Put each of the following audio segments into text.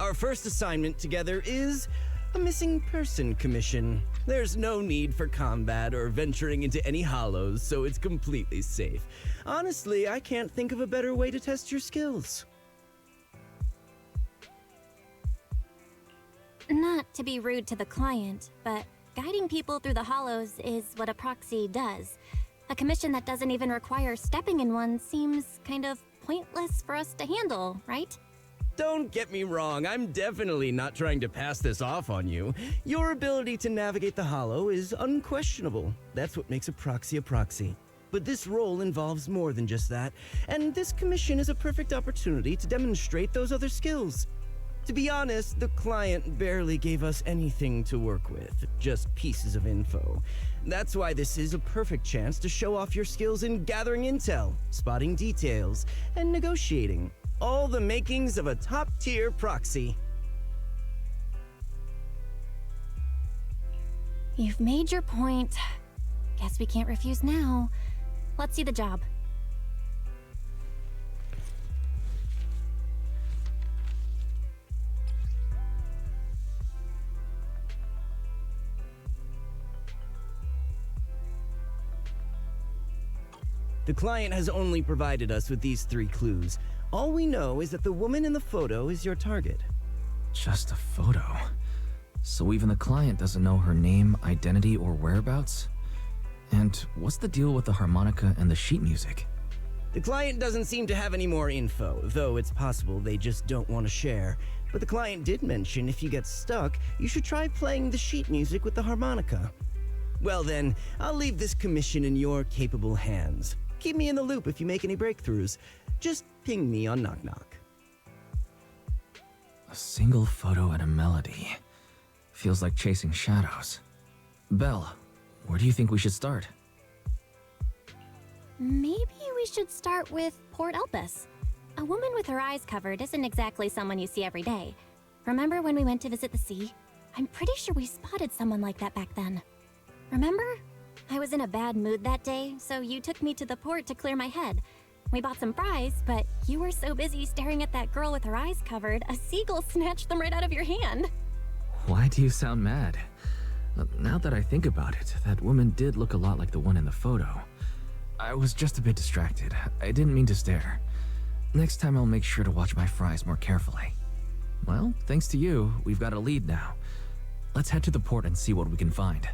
Our first assignment together is a missing person commission. There's no need for combat or venturing into any hollows, so it's completely safe. Honestly, I can't think of a better way to test your skills. Not to be rude to the client, but guiding people through the hollows is what a proxy does. A commission that doesn't even require stepping in one seems kind of pointless for us to handle, right? Don't get me wrong, I'm definitely not trying to pass this off on you. Your ability to navigate the hollow is unquestionable. That's what makes a proxy. But this role involves more than just that, and this commission is a perfect opportunity to demonstrate those other skills. To be honest, the client barely gave us anything to work with, just pieces of info. That's why this is a perfect chance to show off your skills in gathering intel, spotting details, and negotiating. All the makings of a top-tier proxy. You've made your point. Guess we can't refuse now. Let's see the job. The client has only provided us with these 3 clues. All we know is that the woman in the photo is your target. Just a photo. So even the client doesn't know her name, identity, or whereabouts? And what's the deal with the harmonica and the sheet music? The client doesn't seem to have any more info, though it's possible they just don't want to share. But the client did mention if you get stuck, you should try playing the sheet music with the harmonica. Well then, I'll leave this commission in your capable hands. Keep me in the loop if you make any breakthroughs. Just ping me on Knock Knock. A single photo and a melody. Feels like chasing shadows. Belle, where do you think we should start? Maybe we should start with Port Elpis. A woman with her eyes covered isn't exactly someone you see every day. Remember when we went to visit the sea? I'm pretty sure we spotted someone like that back then. Remember? I was in a bad mood that day, so you took me to the port to clear my head. We bought some fries, but you were so busy staring at that girl with her eyes covered, a seagull snatched them right out of your hand. Why do you sound mad? Now that I think about it, that woman did look a lot like the one in the photo. I was just a bit distracted. I didn't mean to stare. Next time I'll make sure to watch my fries more carefully. Well, thanks to you, we've got a lead now. Let's head to the port and see what we can find.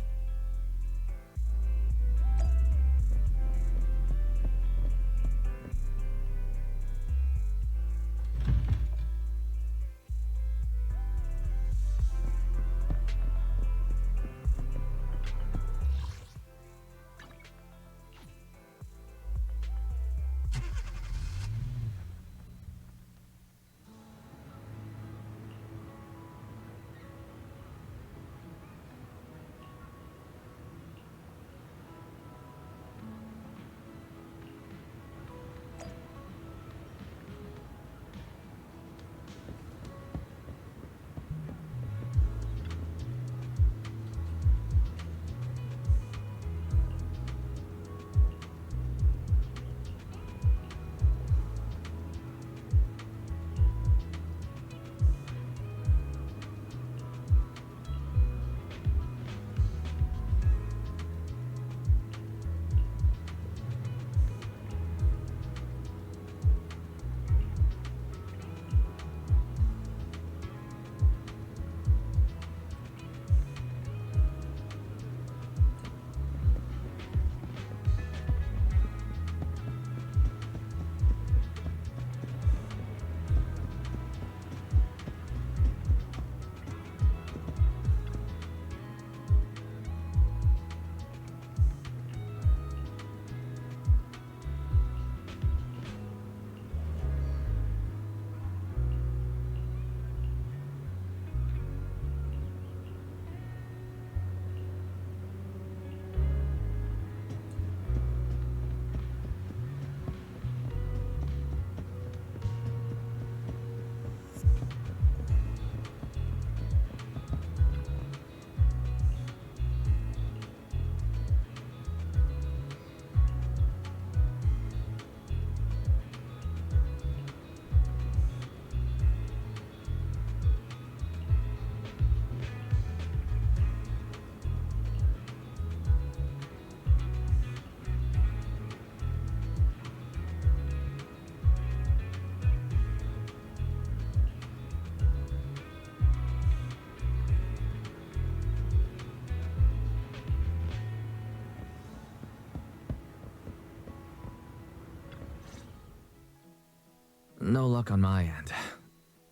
No luck on my end.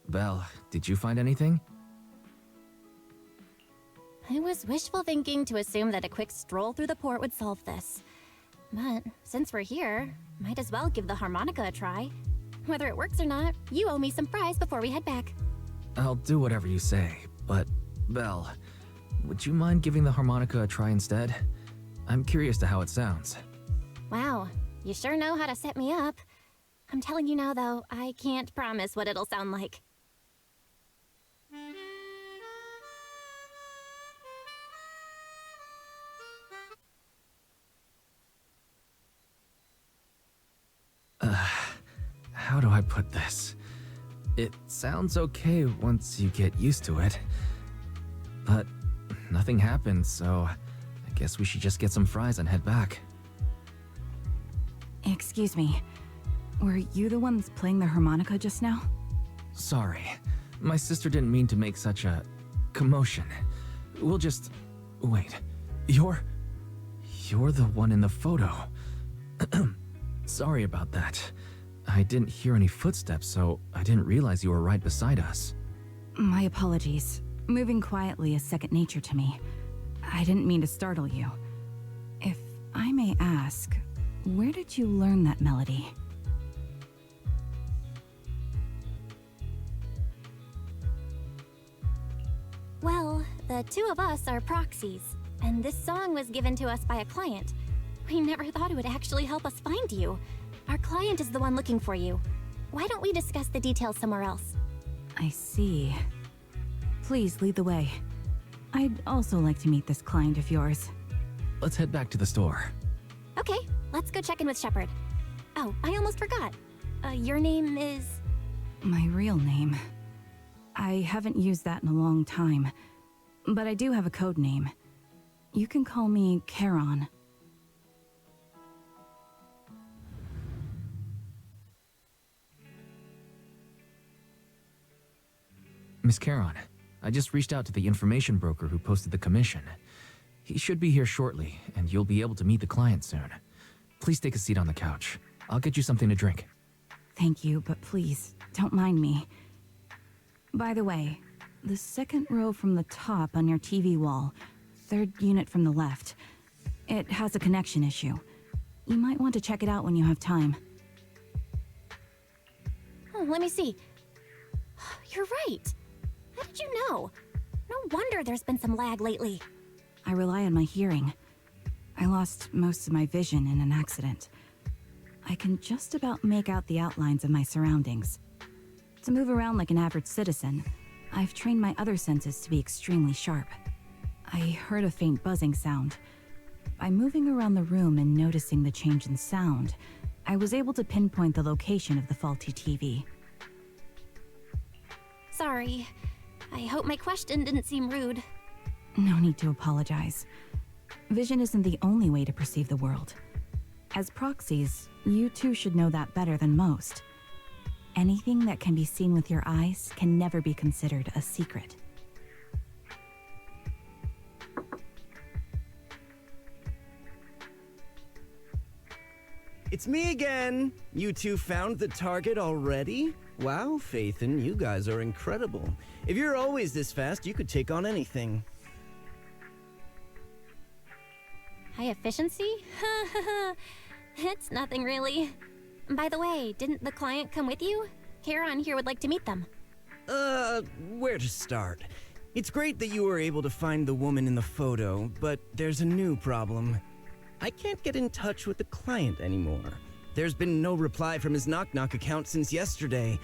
Belle, did you find anything? It was wishful thinking to assume that a quick stroll through the port would solve this. But since we're here, might as well give the harmonica a try. Whether it works or not, you owe me some fries before we head back. I'll do whatever you say, but Belle, would you mind giving the harmonica a try instead? I'm curious to how it sounds. Wow, you sure know how to set me up. I'm telling you now, though, I can't promise what it'll sound like. How do I put this? It sounds okay once you get used to it. But nothing happened, so I guess we should just get some fries and head back. Excuse me. Were you the ones playing the harmonica just now? Sorry. My sister didn't mean to make such a commotion. We'll just... Wait. You're the one in the photo. Sorry about that. I didn't hear any footsteps, so I didn't realize you were right beside us. My apologies. Moving quietly is second nature to me. I didn't mean to startle you. If I may ask, where did you learn that melody? Well, the two of us are proxies, and this song was given to us by a client. We never thought it would actually help us find you. Our client is the one looking for you. Why don't we discuss the details somewhere else? I see. Please lead the way. I'd also like to meet this client of yours. Let's head back to the store. Okay, let's go check in with Shepard. Oh, I almost forgot. Your name is... My real name. I haven't used that in a long time, but I do have a code name. You can call me Charon. Miss Charon, I just reached out to the information broker who posted the commission. He should be here shortly, and you'll be able to meet the client soon. Please take a seat on the couch. I'll get you something to drink. Thank you, but please, don't mind me. By the way, the second row from the top on your TV wall, third unit from the left, it has a connection issue. You might want to check it out when you have time. Oh, let me see. You're right. How did you know? No wonder there's been some lag lately. I rely on my hearing. I lost most of my vision in an accident. I can just about make out the outlines of my surroundings. To move around like an average citizen, I've trained my other senses to be extremely sharp. I heard a faint buzzing sound. By moving around the room and noticing the change in sound, I was able to pinpoint the location of the faulty TV. Sorry. I hope my question didn't seem rude. No need to apologize. Vision isn't the only way to perceive the world. As proxies, you too should know that better than most. Anything that can be seen with your eyes can never be considered a secret. It's me again. You two found the target already? Wow, Faithin, you guys are incredible. If you're always this fast, you could take on anything. High efficiency? It's nothing really. By the way, didn't the client come with you? Charon here would like to meet them. Where to start? It's great that you were able to find the woman in the photo, but there's a new problem. I can't get in touch with the client anymore. There's been no reply from his Knock Knock account since yesterday.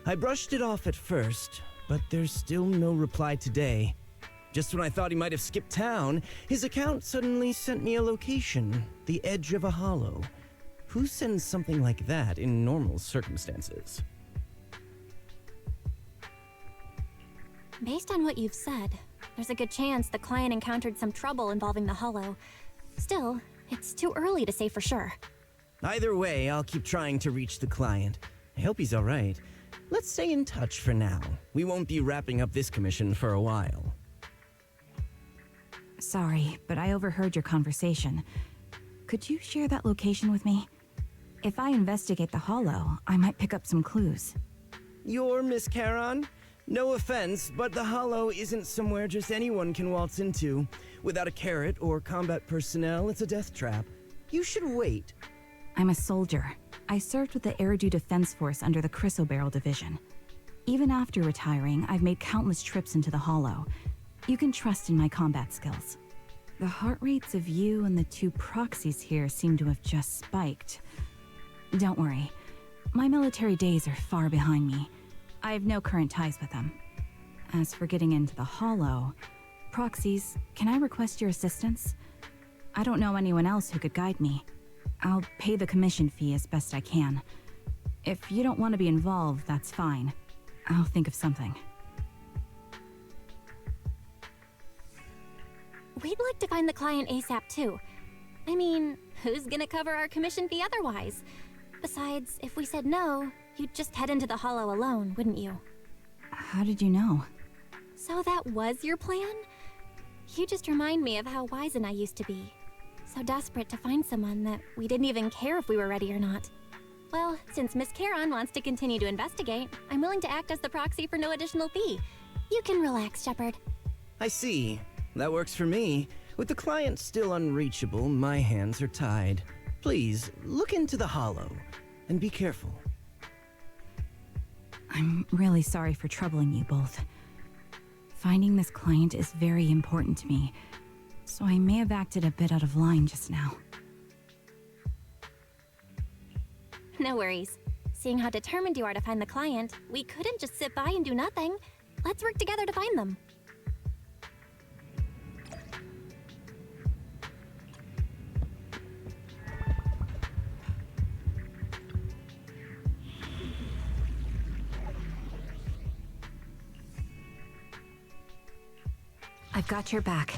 I brushed it off at first, but there's still no reply today. Just when I thought he might have skipped town, his account suddenly sent me a location, the edge of a hollow. Who sends something like that in normal circumstances? Based on what you've said, there's a good chance the client encountered some trouble involving the hollow. Still, it's too early to say for sure. Either way, I'll keep trying to reach the client. I hope he's all right. Let's stay in touch for now. We won't be wrapping up this commission for a while. Sorry, but I overheard your conversation. Could you share that location with me? If I investigate the hollow, I might pick up some clues. You're Miss Charon? No offense, but the hollow isn't somewhere just anyone can waltz into. Without a carrot or combat personnel, it's a death trap. You should wait. I'm a soldier. I served with the Eridu Defense Force under the Chrysoberyl Division. Even after retiring, I've made countless trips into the hollow. You can trust in my combat skills. The heart rates of you and the two proxies here seem to have just spiked. Don't worry. My military days are far behind me. I have no current ties with them. As for getting into the hollow, proxies, can I request your assistance? I don't know anyone else who could guide me. I'll pay the commission fee as best I can. If you don't want to be involved, that's fine. I'll think of something. We'd like to find the client ASAP too. I mean, who's gonna cover our commission fee otherwise? Besides, if we said no, you'd just head into the hollow alone, wouldn't you? How did you know? So that was your plan? You just remind me of how Wisen I used to be. So desperate to find someone that we didn't even care if we were ready or not. Well, since Miss Charon wants to continue to investigate, I'm willing to act as the proxy for no additional fee. You can relax, Shepard. I see. That works for me. With the client still unreachable, my hands are tied. Please, look into the hollow, and be careful. I'm really sorry for troubling you both. Finding this client is very important to me, so I may have acted a bit out of line just now. No worries. Seeing how determined you are to find the client, we couldn't just sit by and do nothing. Let's work together to find them. I've got your back.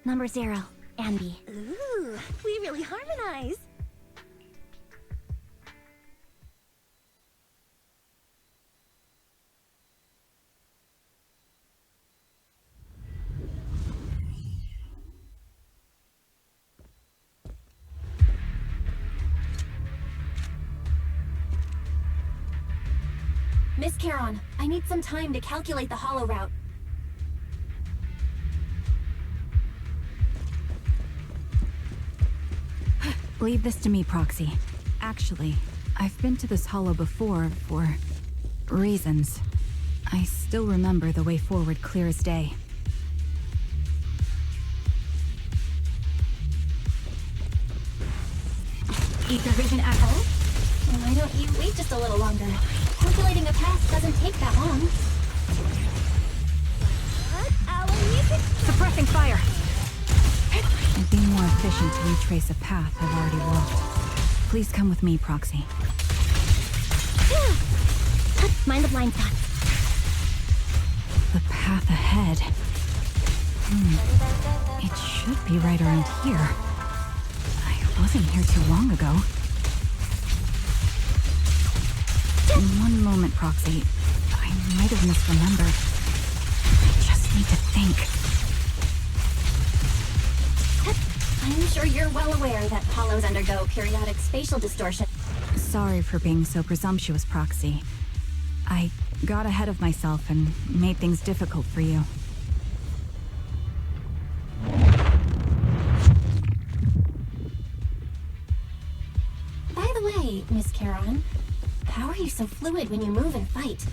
Number 0, Anby. Ooh, we really harmonize. Miss Charon, I need some time to calculate the hollow route. Leave this to me, Proxy. Actually, I've been to this hollow before for reasons. I still remember the way forward clear as day. Ether vision at home? Why don't you wait just a little longer? Calculating a path doesn't take that long. Our music. Suppressing fire! It'd be more efficient to retrace a path I've already walked. Please come with me, Proxy. Mind the blind spots. The path ahead. It should be right around here. I wasn't here too long ago. One moment, Proxy. I might have misremembered. I just need to think. I'm sure you're well aware that hollows undergo periodic spatial distortion. Sorry for being so presumptuous, Proxy. I got ahead of myself and made things difficult for you. By the way, Miss Charon, how are you so fluid when you move and fight?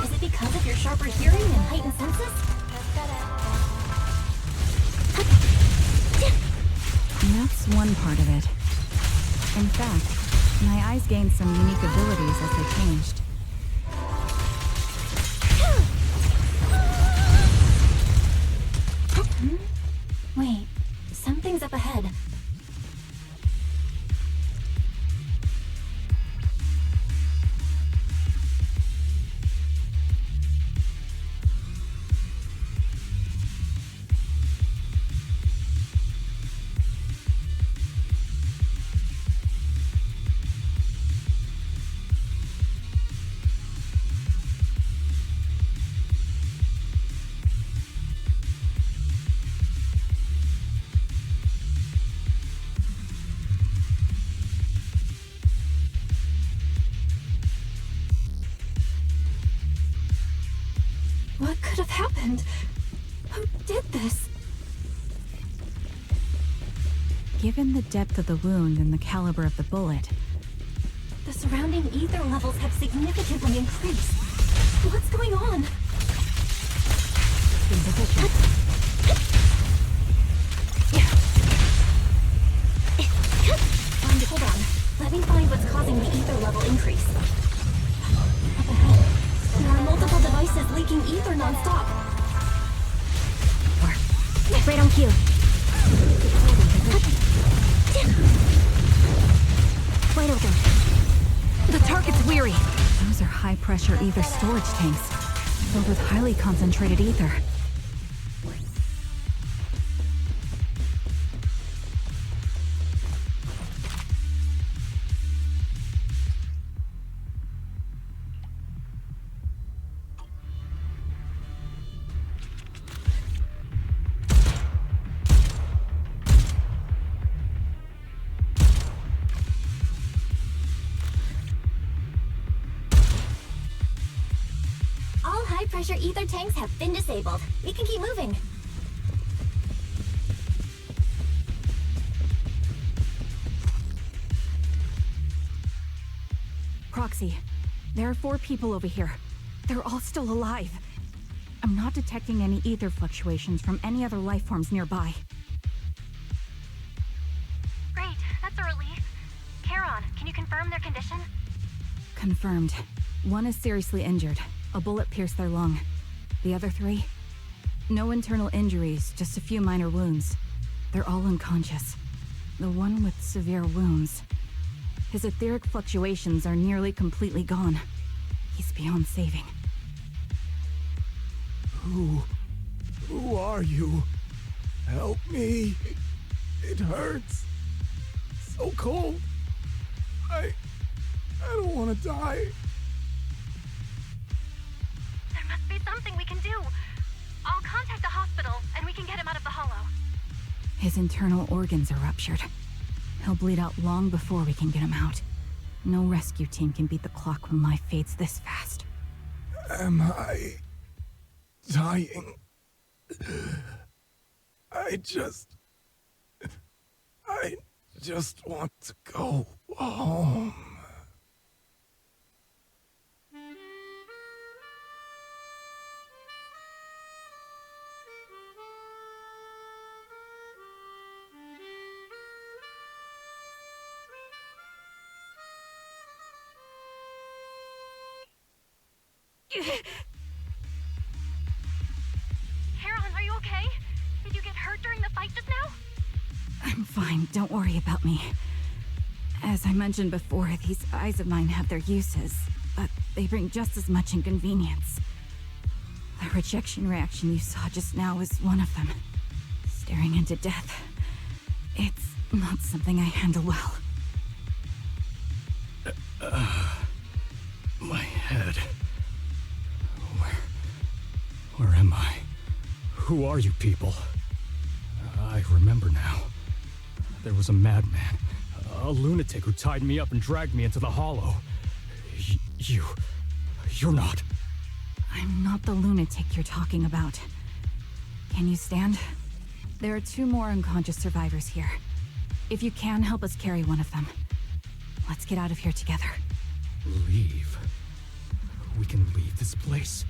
Is it because of your sharper hearing and heightened senses? That's one part of it. In fact, my eyes gained some unique abilities as they changed. Wait, something's up ahead. happened? Who did this? Given the depth of the wound and the caliber of the bullet, The surrounding ether levels have significantly increased. What's going on? individual. Hold on. Let me find what's causing the ether level increase. Up ahead, there are multiple devices leaking ether nonstop. Right on cue. Wide open. The target's weary. Those are high-pressure ether storage tanks, filled with highly concentrated ether. All high-pressure ether tanks have been disabled. We can keep moving. Proxy, there are 4 people over here. They're all still alive. I'm not detecting any ether fluctuations from any other life forms nearby. Great, that's a relief. Charon, can you confirm their condition? Confirmed. 1 is seriously injured. A bullet pierced their lung. The other 3? No internal injuries, just a few minor wounds. They're all unconscious. The one with severe wounds. His etheric fluctuations are nearly completely gone. He's beyond saving. Who are you? Help me. It hurts. So cold. I don't want to die. There must be something we can do. I'll contact the hospital, and we can get him out of the hollow. His internal organs are ruptured. He'll bleed out long before we can get him out. No rescue team can beat the clock when life fades this fast. Am I dying? I just want to go home. Charon, are you okay? Did you get hurt during the fight just now? I'm fine, don't worry about me. As I mentioned before, these eyes of mine have their uses, but they bring just as much inconvenience. The rejection reaction you saw just now was one of them. Staring into death. It's not something I handle well. My head. Where am I? Who are you people? I remember now. There was a madman, a lunatic who tied me up and dragged me into the hollow. You're not. I'm not the lunatic you're talking about. Can you stand? There are 2 more unconscious survivors here. If you can, help us carry one of them. Let's get out of here together. Leave? We can leave this place?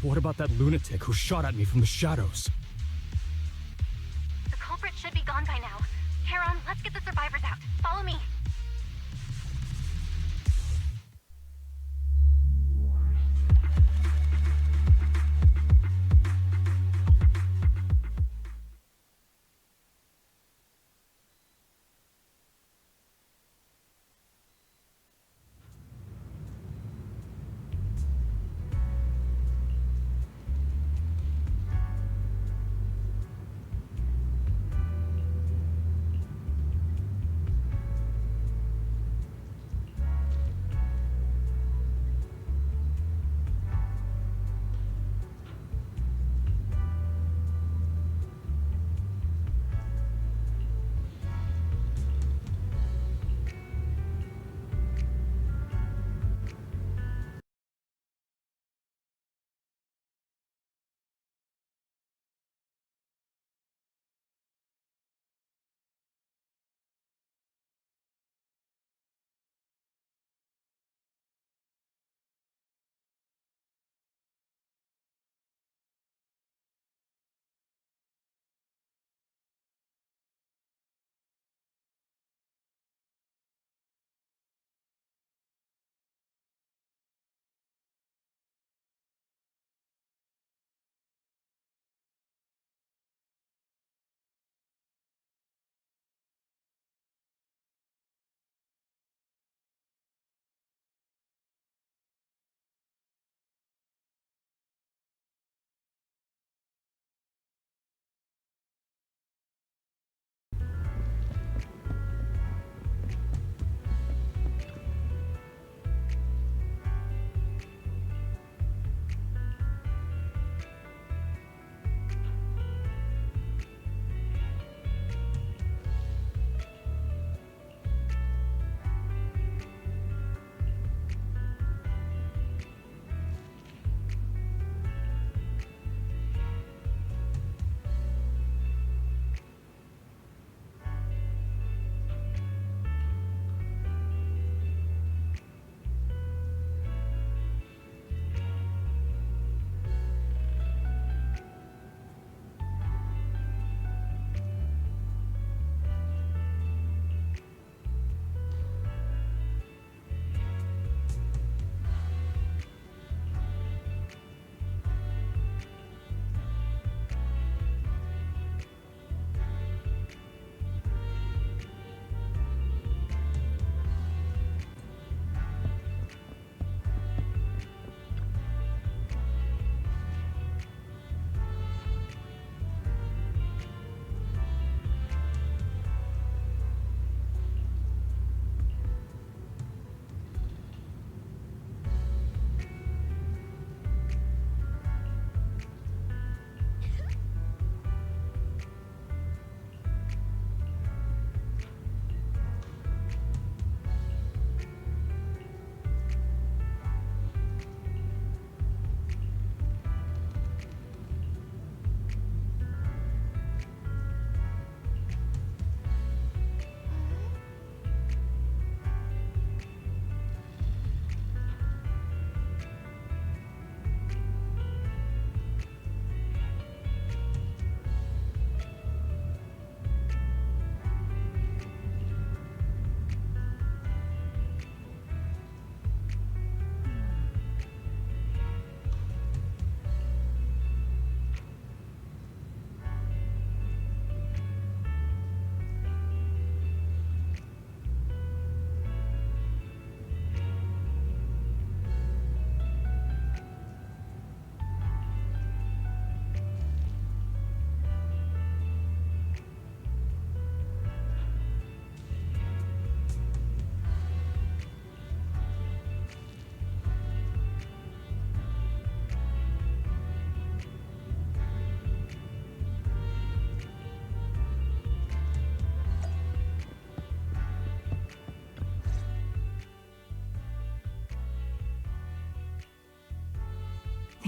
What about that lunatic who shot at me from the shadows? The culprit should be gone by now. Charon, let's get the survivors out. Follow me.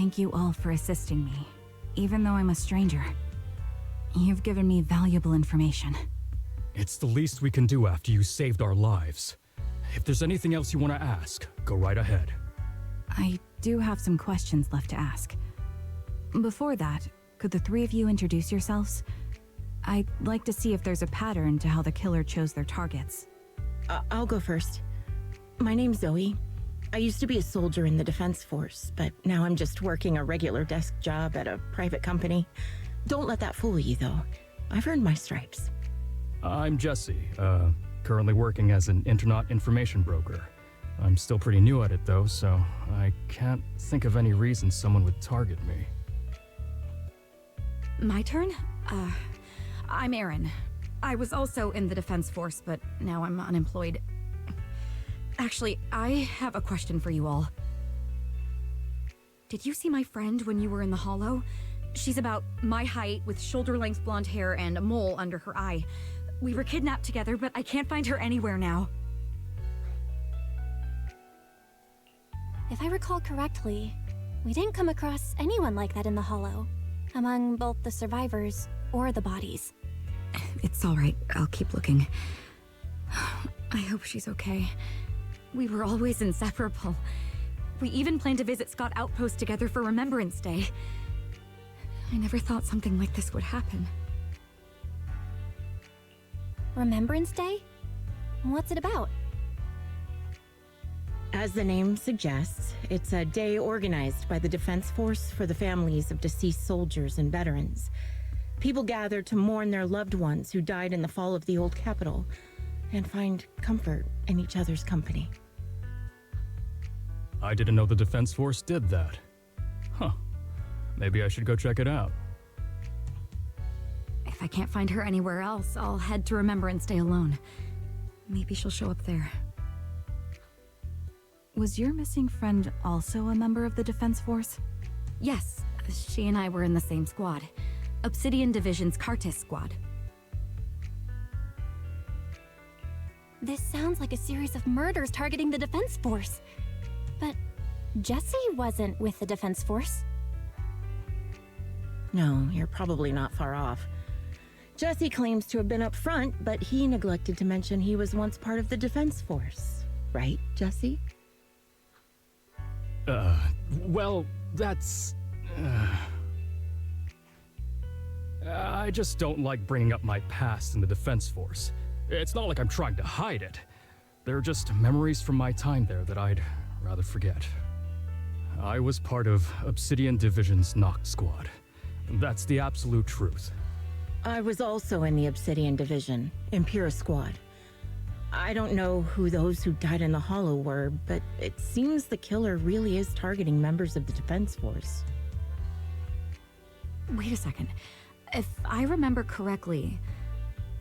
Thank you all for assisting me, even though I'm a stranger. You've given me valuable information. It's the least we can do after you saved our lives. If there's anything else you want to ask, go right ahead. I do have some questions left to ask. Before that, could the three of you introduce yourselves? I'd like to see if there's a pattern to how the killer chose their targets. I'll go first. My name's Zoe. I used to be a soldier in the Defense Force, but now I'm just working a regular desk job at a private company. Don't let that fool you, though. I've earned my stripes. I'm Jesse, currently working as an internet information broker. I'm still pretty new at it, though, so I can't think of any reason someone would target me. My turn? I'm Erin. I was also in the Defense Force, but now I'm unemployed. Actually, I have a question for you all. Did you see my friend when you were in the Hollow? She's about my height, with shoulder-length blonde hair and a mole under her eye. We were kidnapped together, but I can't find her anywhere now. If I recall correctly, we didn't come across anyone like that in the Hollow, among both the survivors or the bodies. It's all right. I'll keep looking. I hope she's okay. We were always inseparable. We even planned to visit Scott Outpost together for Remembrance Day. I never thought something like this would happen. Remembrance Day? What's it about? As the name suggests, it's a day organized by the Defense Force for the families of deceased soldiers and veterans. People gather to mourn their loved ones who died in the fall of the old capital and find comfort in each other's company. I didn't know the Defense Force did that. Huh. Maybe I should go check it out. If I can't find her anywhere else, I'll head to Remembrance Day alone. Maybe she'll show up there. Was your missing friend also a member of the Defense Force? Yes, she and I were in the same squad. Obsidian Division's Cartis squad. This sounds like a series of murders targeting the Defense Force. But Jesse wasn't with the Defense Force. No, you're probably not far off. Jesse claims to have been up front, but he neglected to mention he was once part of the Defense Force. Right, Jesse? Well, that's... I just don't like bringing up my past in the Defense Force. It's not like I'm trying to hide it. They're just memories from my time there that I'd rather forget. I was part of Obsidian Division's Noct Squad. That's the absolute truth. I was also in the Obsidian Division, Impera Squad. I don't know who those who died in the Hollow were, but it seems the killer really is targeting members of the Defense Force. Wait a second. If I remember correctly,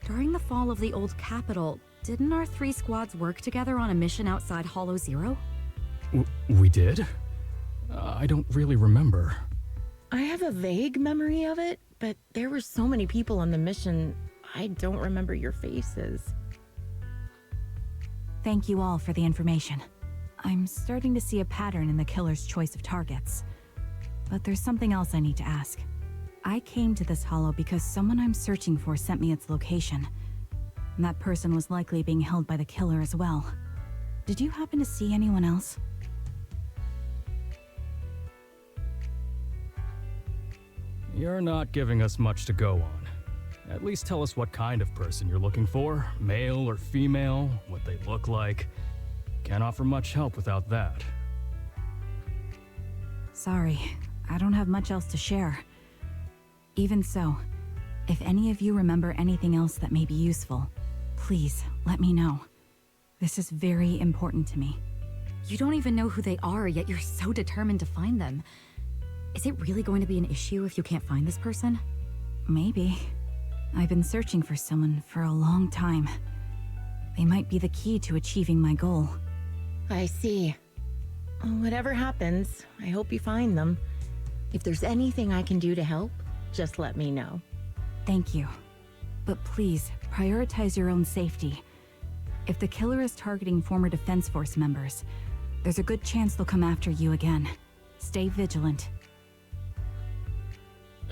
during the fall of the old capital, didn't our three squads work together on a mission outside Hollow Zero? We did? I don't really remember. I have a vague memory of it, but there were so many people on the mission, I don't remember your faces. Thank you all for the information. I'm starting to see a pattern in the killer's choice of targets. But there's something else I need to ask. I came to this hollow because someone I'm searching for sent me its location. And that person was likely being held by the killer as well. Did you happen to see anyone else? You're not giving us much to go on. At least tell us what kind of person you're looking for, male or female, what they look like. Can't offer much help without that. Sorry, I don't have much else to share. Even so, if any of you remember anything else that may be useful, please let me know. This is very important to me. You don't even know who they are, yet you're so determined to find them. Is it really going to be an issue if you can't find this person? Maybe. I've been searching for someone for a long time. They might be the key to achieving my goal. I see. Whatever happens, I hope you find them. If there's anything I can do to help, just let me know. Thank you. But please, prioritize your own safety. If the killer is targeting former Defense Force members, there's a good chance they'll come after you again. Stay vigilant.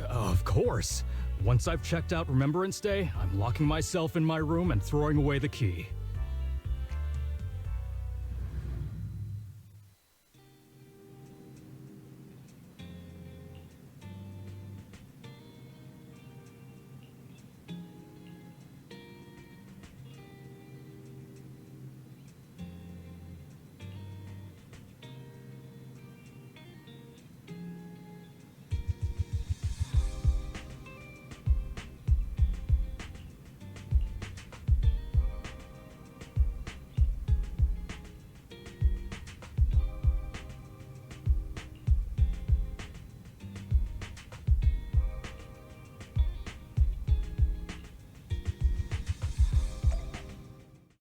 Of course. Once I've checked out Remembrance Day, I'm locking myself in my room and throwing away the key.